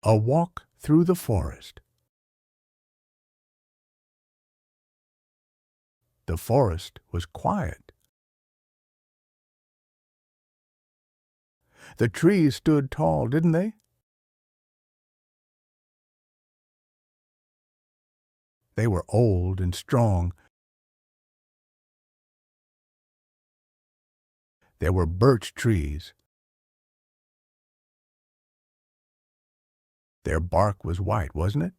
A walk through the forest. The forest was quiet. The trees stood tall, didn't they? They were old and strong. There were birch trees. Their bark was white, wasn't it?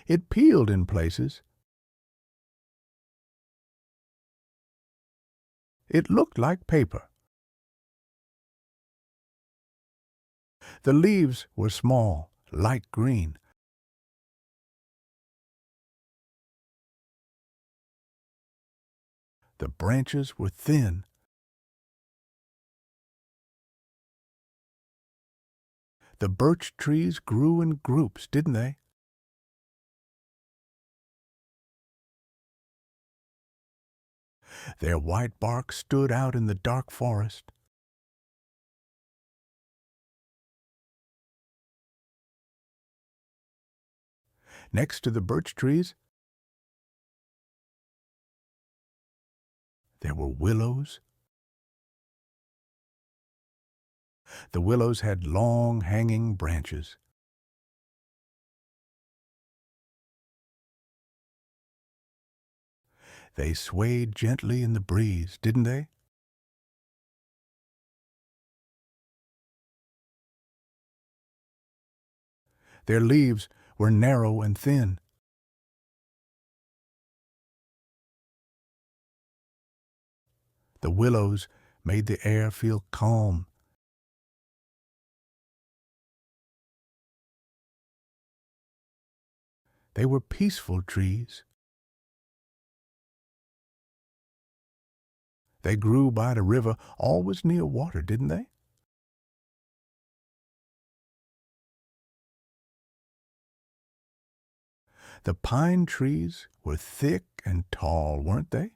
It peeled in places. It looked like paper. The leaves were small, light green. The branches were thin. The birch trees grew in groups, didn't they? Their white bark stood out in the dark forest. Next to the birch trees, there were willows. The willows had long, hanging branches. They swayed gently in the breeze, didn't they? Their leaves were narrow and thin. The willows made the air feel calm. They were peaceful trees. They grew by the river, always near water, didn't they? The pine trees were thick and tall, weren't they?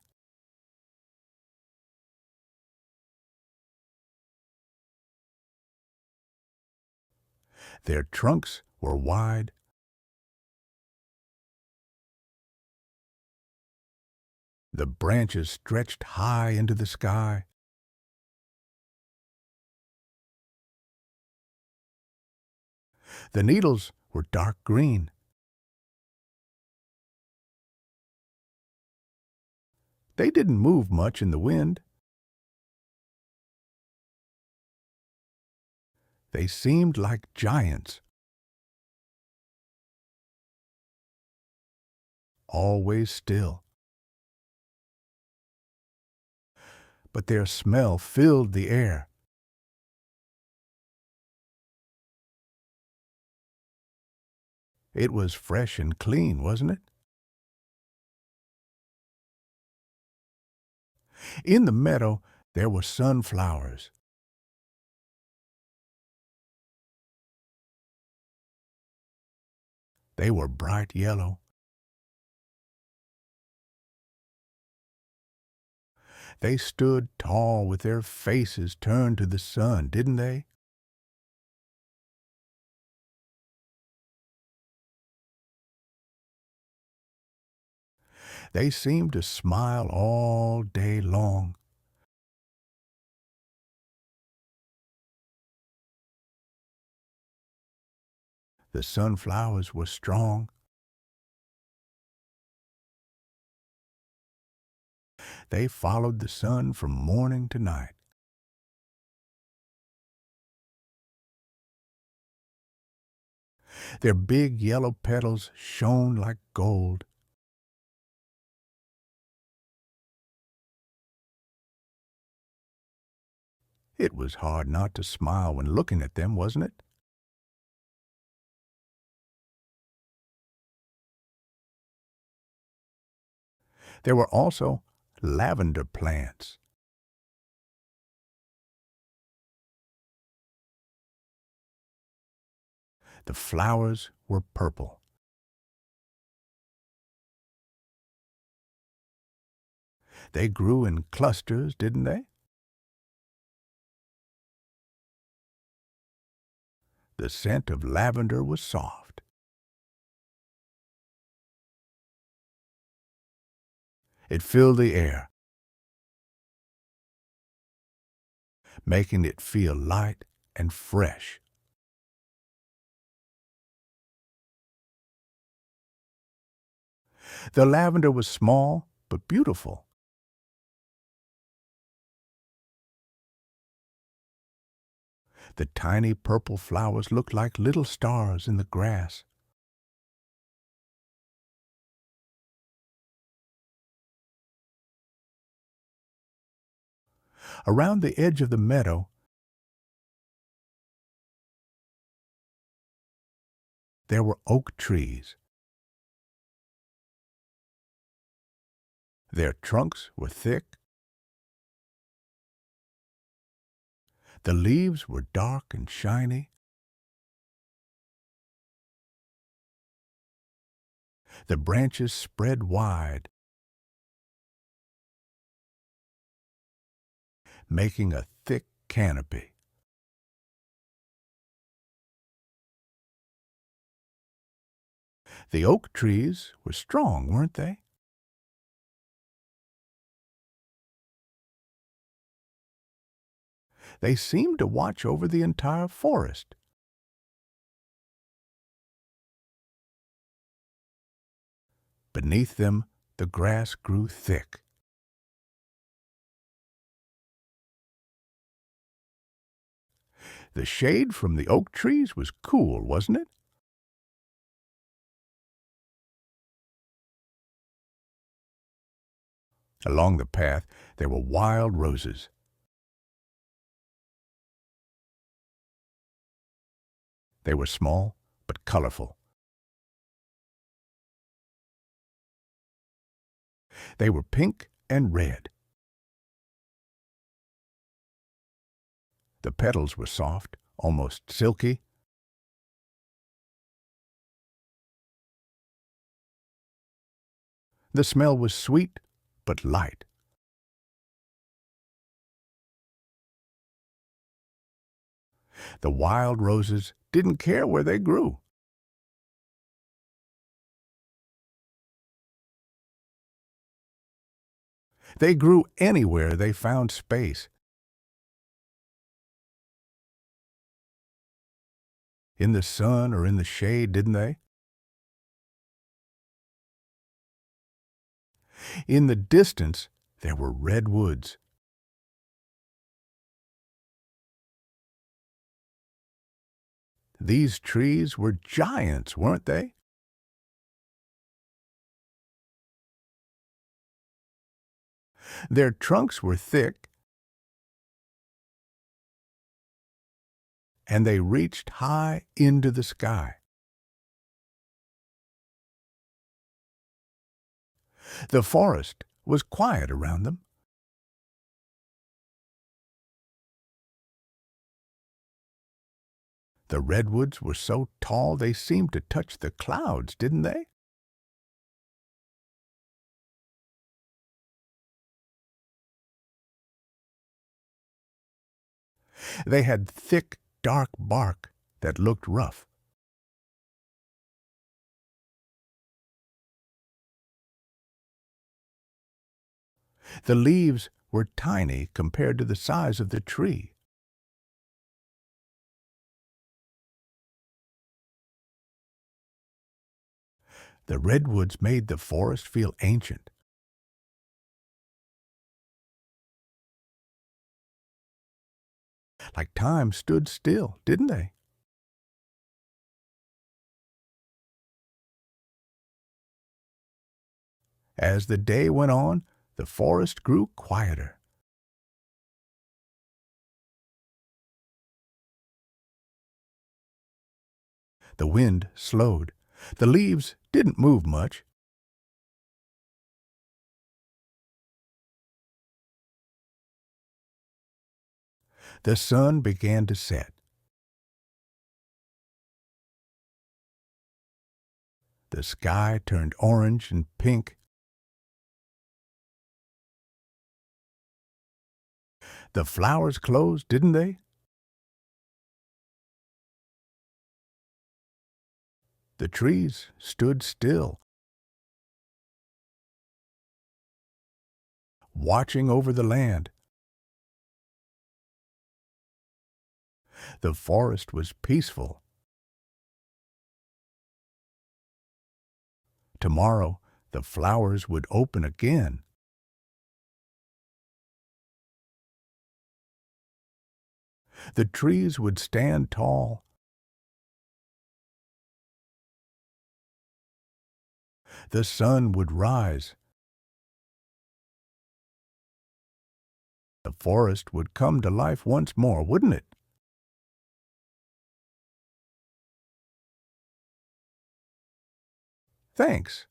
Their trunks were wide. The branches stretched high into the sky. The needles were dark green. They didn't move much in the wind. They seemed like giants, always still. But their smell filled the air. It was fresh and clean, wasn't it? In the meadow, there were sunflowers. They were bright yellow. They stood tall with their faces turned to the sun, didn't they? They seemed to smile all day long. The sunflowers were strong. They followed the sun from morning to night. Their big yellow petals shone like gold. It was hard not to smile when looking at them, wasn't it? There were also lavender plants. The flowers were purple. They grew in clusters, didn't they? The scent of lavender was soft. It filled the air, making it feel light and fresh. The lavender was small but beautiful. The tiny purple flowers looked like little stars in the grass. Around the edge of the meadow, there were oak trees. Their trunks were thick. The leaves were dark and shiny. The branches spread wide, making a thick canopy. The oak trees were strong, weren't they? They seemed to watch over the entire forest. Beneath them, the grass grew thick. The shade from the oak trees was cool, wasn't it? Along the path, there were wild roses. They were small but colorful. They were pink and red. The petals were soft, almost silky. The smell was sweet but light. The wild roses didn't care where they grew. They grew anywhere they found space. In the sun or in the shade, didn't they? In the distance, there were redwoods. These trees were giants, weren't they? Their trunks were thick, and they reached high into the sky. The forest was quiet around them. The redwoods were so tall they seemed to touch the clouds, didn't they? They had thick, dark bark that looked rough. The leaves were tiny compared to the size of the tree. The redwoods made the forest feel ancient. Like time stood still, didn't they? As the day went on, the forest grew quieter. The wind slowed. The leaves didn't move much. The sun began to set. The sky turned orange and pink. The flowers closed, didn't they? The trees stood still, watching over the land. The forest was peaceful. Tomorrow, the flowers would open again. The trees would stand tall. The sun would rise. The forest would come to life once more, wouldn't it? Thanks.